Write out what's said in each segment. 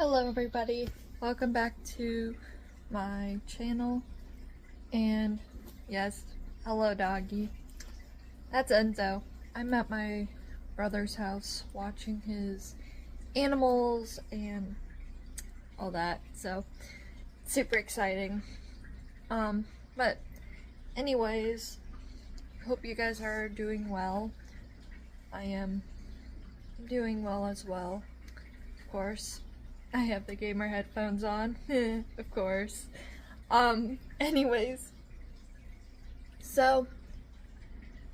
Hello everybody, welcome back to my channel, and yes, hello doggy. That's Enzo. I'm at my brother's house watching his animals and all that, so super exciting. But anyways, hope you guys are doing well. I am doing well as well, of course. I have the gamer headphones on, of course. Anyways, so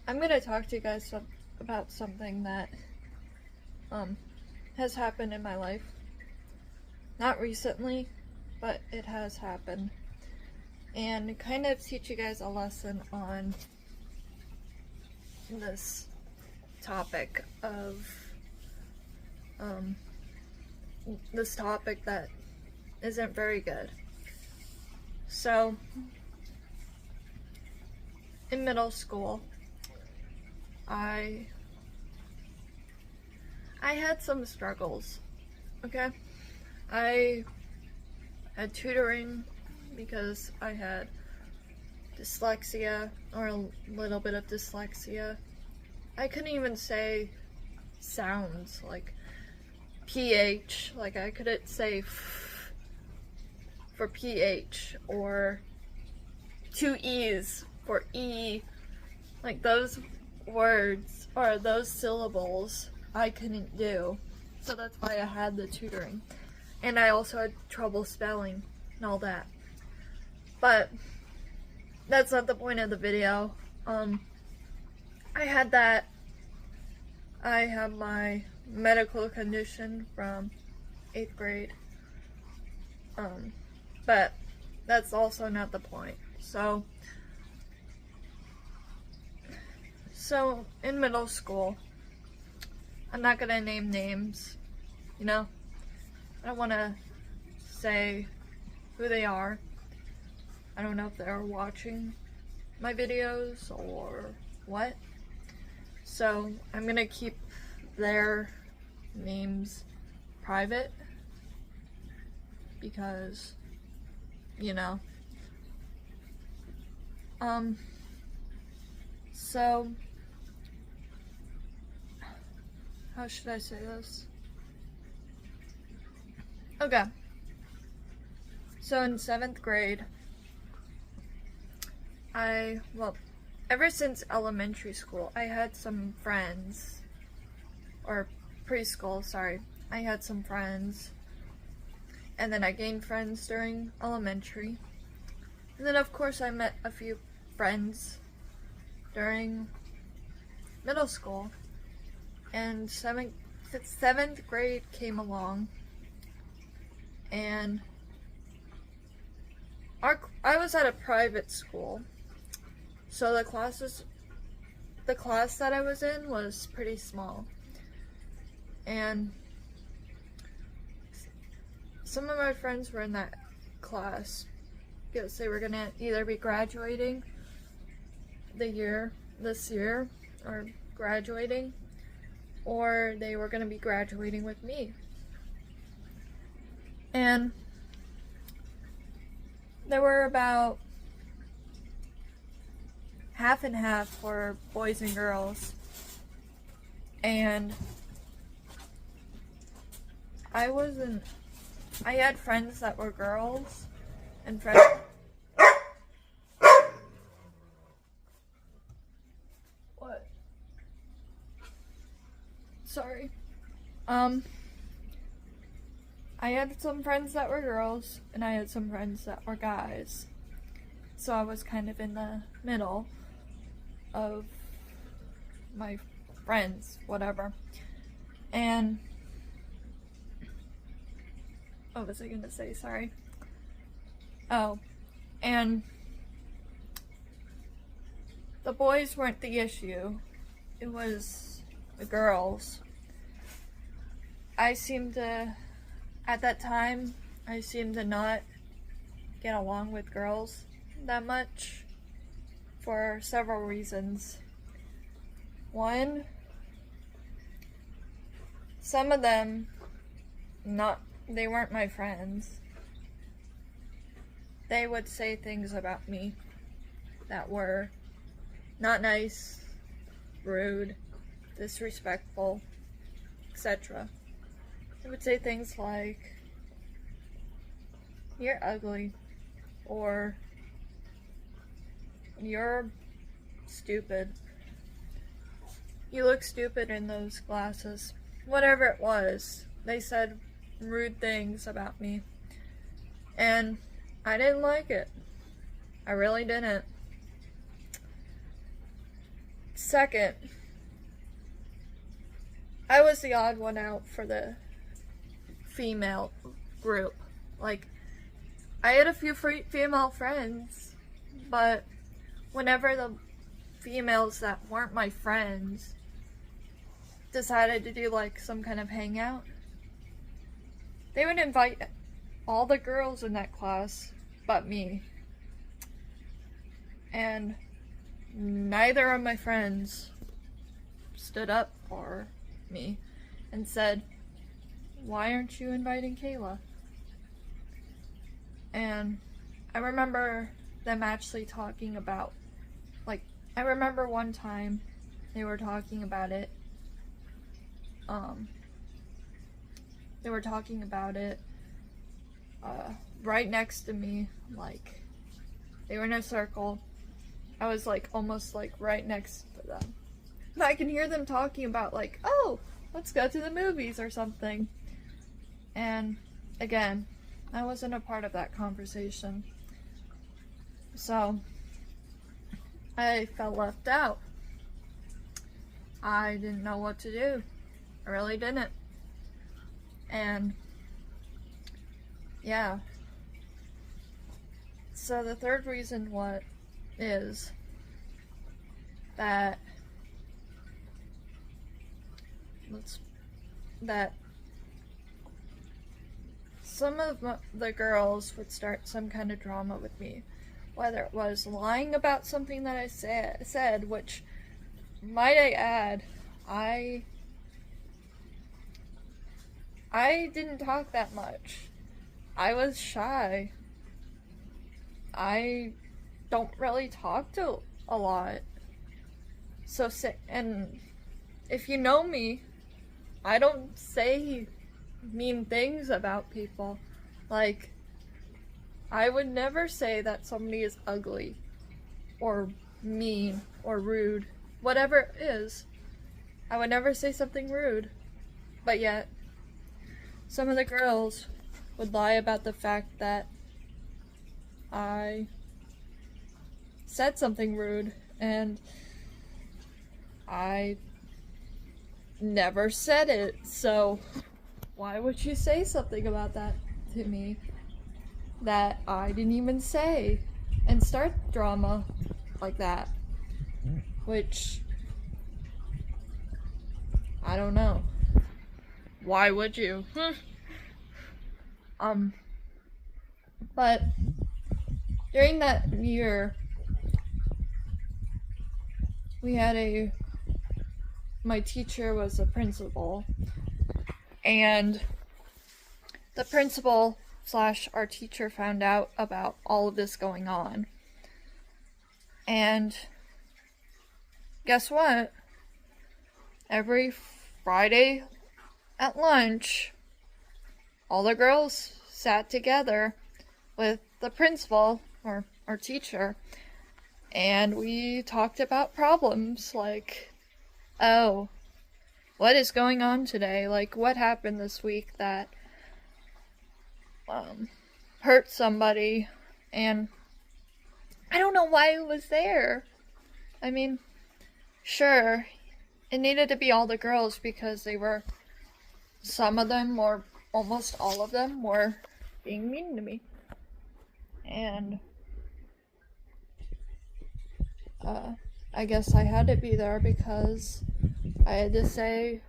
I'm gonna talk to you guys about something that has happened in my life. Not recently, but it has happened, and kind of teach you guys a lesson on this topic that isn't very good. So, in middle school, I had some struggles, okay? I had tutoring because I had dyslexia, or a little bit of dyslexia. I couldn't even say sounds like PH, like I couldn't say f for PH, or two E's for E, like those words or those syllables I couldn't do. So that's why I had the tutoring. And I also had trouble spelling and all that. But that's not the point of the video. I had that. I have my medical condition from 8th grade. But that's also not the point. So in middle school, I'm not gonna name names, you know? I don't wanna say who they are. I don't know if they're watching my videos or what. So I'm gonna keep their names private because, you know. So how should I say this? Okay. So in 7th grade, ever since elementary school, I had some friends, or preschool, sorry. I had some friends, and then I gained friends during elementary. And then of course I met a few friends during middle school. And 7th grade came along, and I was at a private school, so the class that I was in was pretty small, and some of my friends were in that class because they were gonna either be graduating this year, or graduating, or they were gonna be graduating with me. And there were about half and half for boys and girls, and I had friends that were girls and friends. What? Sorry. I had some friends that were girls, and I had some friends that were guys. So I was kind of in the middle of my friends, whatever. And what was I gonna say? Sorry. Oh, and the boys weren't the issue. It was the girls. At that time, I seemed to not get along with girls that much for several reasons. One, some of them, not they weren't my friends. They would say things about me that were not nice, rude, disrespectful, etc. They would say things like, "You're ugly," or "You're stupid. You look stupid in those glasses." Whatever it was, they said rude things about me. And I didn't like it. I really didn't. Second, I was the odd one out for the female group. Like, I had a few female friends, but whenever the females that weren't my friends decided to do like some kind of hangout, they would invite all the girls in that class but me. And neither of my friends stood up for me and said, "Why aren't you inviting Kayla?" And I remember them actually talking about, like, I remember one time they were talking about it. They were talking about it right next to me. Like, they were in a circle. I was like almost like right next to them. But I can hear them talking about like, "Oh, let's go to the movies" or something. And again, I wasn't a part of that conversation. So I felt left out. I didn't know what to do. I really didn't. And yeah. So the third reason what is that some of the girls would start some kind of drama with me, whether it was lying about something that I said, which, might I add, I didn't talk that much. I was shy. I don't really talk to a lot. And if you know me, I don't say mean things about people. Like, I would never say that somebody is ugly or mean or rude. Whatever it is, I would never say something rude. But yet, some of the girls would lie about the fact that I said something rude, and I never said it. So why would you say something about that to me that I didn't even say, and start drama like that? Which, I don't know. Why would you? But during that year, we had my teacher was a principal, and the principal / our teacher found out about all of this going on. And guess what? Every Friday at lunch, all the girls sat together with the principal, or our teacher, and we talked about problems like, "Oh, what is going on today? Like, what happened this week that hurt somebody?" And I don't know why it was there. I mean, sure, it needed to be all the girls because some of them, or almost all of them, were being mean to me. And I guess I had to be there because I had to say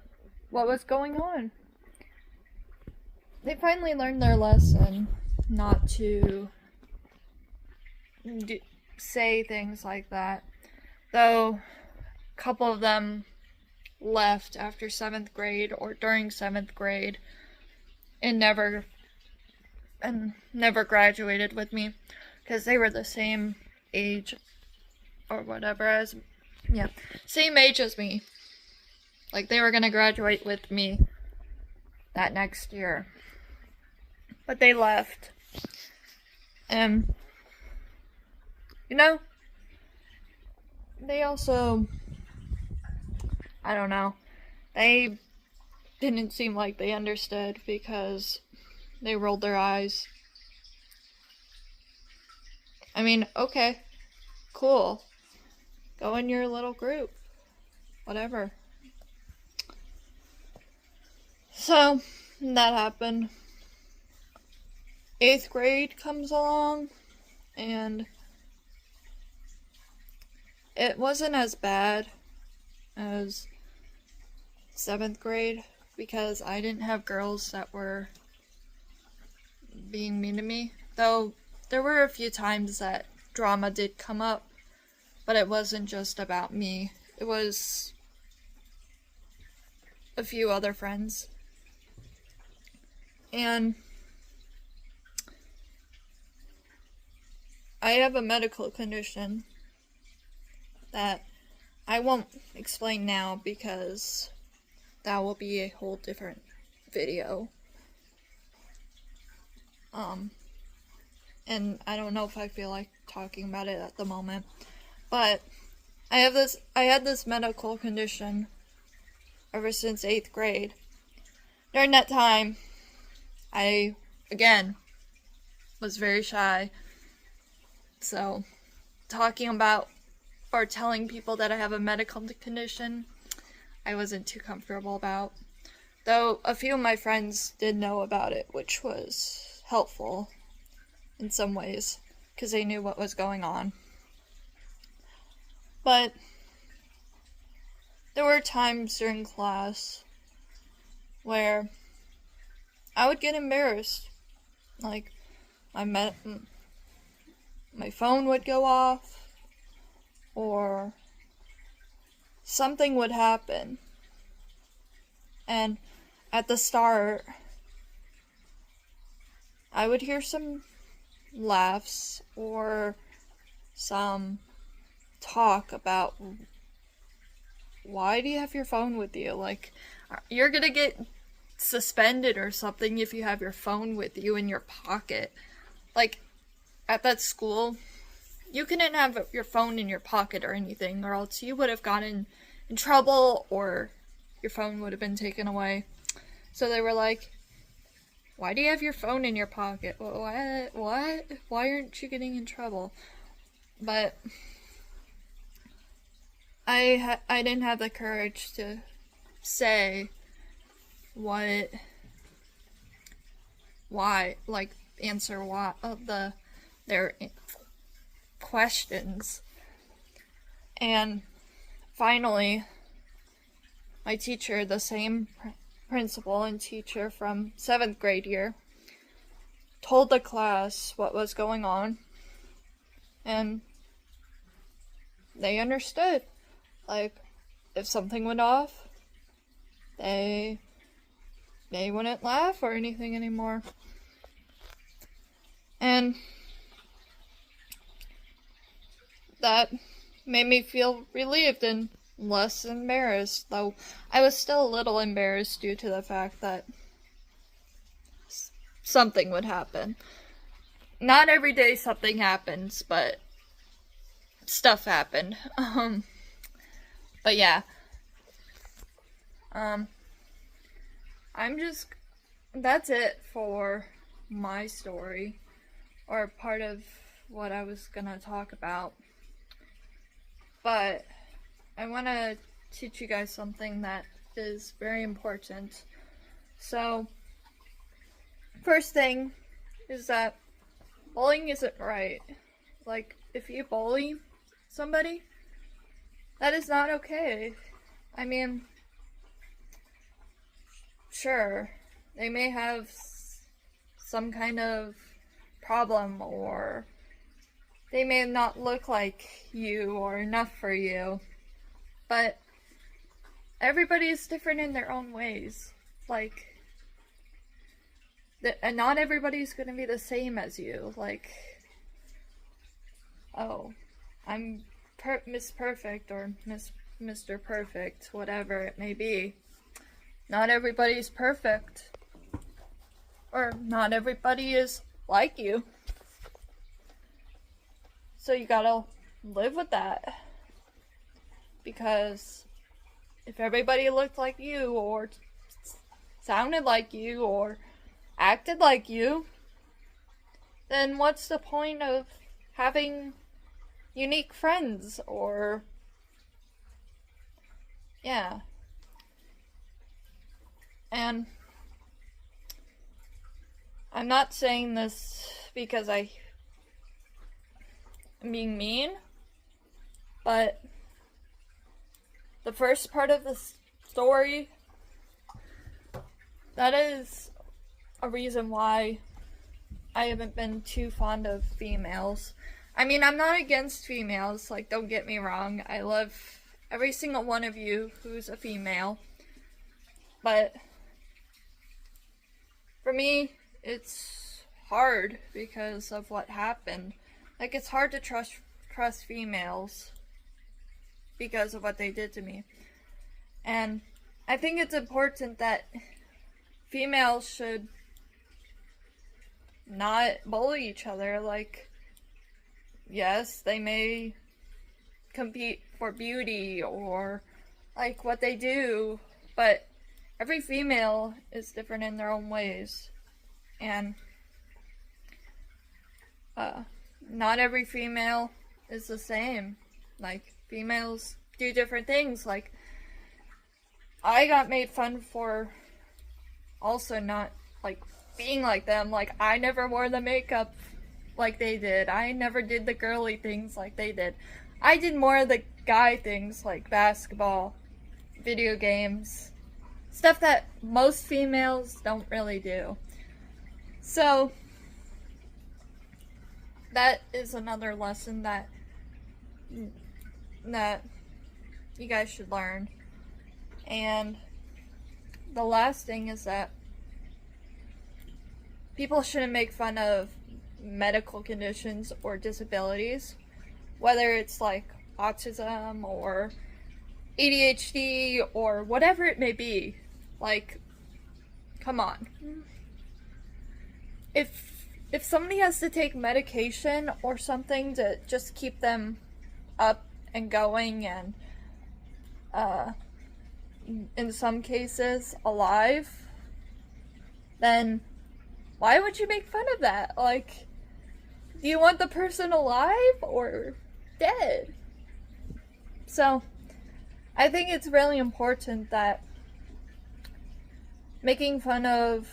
what was going on. They finally learned their lesson not to say things like that. Though a couple of them left after 7th grade or during 7th grade. and never graduated with me because they were the same age or whatever as, yeah, same age as me. Like, they were gonna graduate with me that next year, but they left. And you know, they also, I don't know, they didn't seem like they understood because they rolled their eyes. I mean, okay, cool, go in your little group, whatever. So that happened. 8th grade comes along, and it wasn't as bad as 7th grade because I didn't have girls that were being mean to me. Though there were a few times that drama did come up, but it wasn't just about me. It was a few other friends. And I have a medical condition that I won't explain now because that will be a whole different video. And I don't know if I feel like talking about it at the moment, but I had this medical condition ever since 8th grade. During that time, I, again, was very shy. So, talking about or telling people that I have a medical condition, I wasn't too comfortable about. Though a few of my friends did know about it, which was helpful in some ways, because they knew what was going on. But there were times during class where I would get embarrassed. Like, my phone would go off, or something would happen. And at the start, I would hear some laughs or some talk about, why do you have your phone with you? Like, you're gonna get suspended or something if you have your phone with you in your pocket. Like, at that school, you couldn't have your phone in your pocket or anything, or else you would have gotten in trouble or your phone would have been taken away. So they were like, why do you have your phone in your pocket? What? Why aren't you getting in trouble? But I didn't have the courage to say why, like, answer why their questions. And finally, my teacher, the same principal and teacher from 7th grade year, told the class what was going on, and they understood. Like, if something went off, they wouldn't laugh or anything anymore. And that made me feel relieved and less embarrassed, though I was still a little embarrassed due to the fact that something would happen. Not every day something happens, but stuff happened. But yeah. That's it for my story, or part of what I was gonna talk about. But I want to teach you guys something that is very important. So, first thing is that bullying isn't right. Like, if you bully somebody, that is not okay. I mean, sure, they may have some kind of problem, or they may not look like you or enough for you, but everybody is different in their own ways. Like, And not everybody's gonna be the same as you. Like, oh, I'm Miss Perfect or Mr. Perfect, whatever it may be. Not everybody's perfect. Or not everybody is like you. So you gotta live with that. Because if everybody looked like you, or sounded like you, or acted like you, then what's the point of having unique friends? Or yeah. And I'm not saying this because I'm being mean, but the first part of the story, that is a reason why I haven't been too fond of females. I mean, I'm not against females, like, don't get me wrong. I love every single one of you who's a female. But for me, it's hard because of what happened. Like, it's hard to trust females because of what they did to me. And I think it's important that females should not bully each other. Like, yes, they may compete for beauty or like what they do, but every female is different in their own ways. And not every female is the same. Like, females do different things. Like, I got made fun for also not, like, being like them. Like, I never wore the makeup like they did. I never did the girly things like they did. I did more of the guy things, like basketball, video games, stuff that most females don't really do. So that is another lesson that you guys should learn. And the last thing is that people shouldn't make fun of medical conditions or disabilities, whether it's like autism or ADHD or whatever it may be. Like, come on. If somebody has to take medication or something to just keep them up and going and in some cases alive, then why would you make fun of that? Like, do you want the person alive or dead? So I think it's really important that making fun of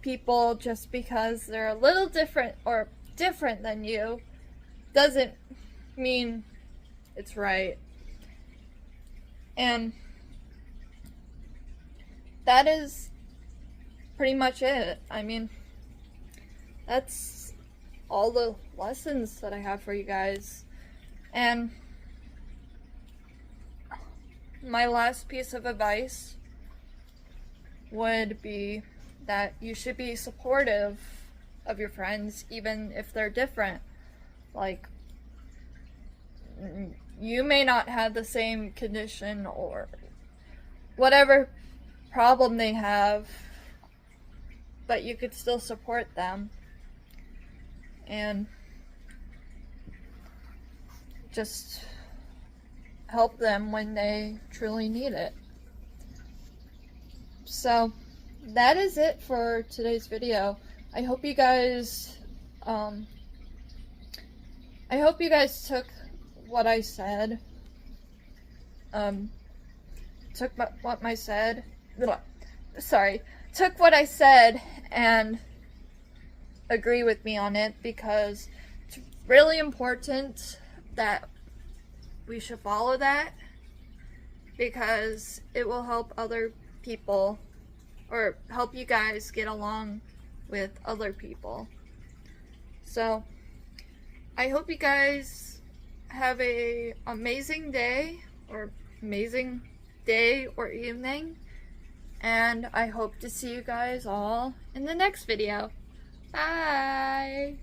people just because they're a little different or different than you doesn't mean it's right. And that is pretty much it. I mean, that's all the lessons that I have for you guys. And my last piece of advice would be that you should be supportive of your friends even if they're different. Like, you may not have the same condition or whatever problem they have, but you could still support them and just help them when they truly need it. So that is it for today's video. I hope you guys took what I said, took what I said and agree with me on it, because it's really important that we should follow that, because it will help other people or help you guys get along with other people. So I hope you guys have a amazing day or evening, And I hope to see you guys all in the next video. Bye!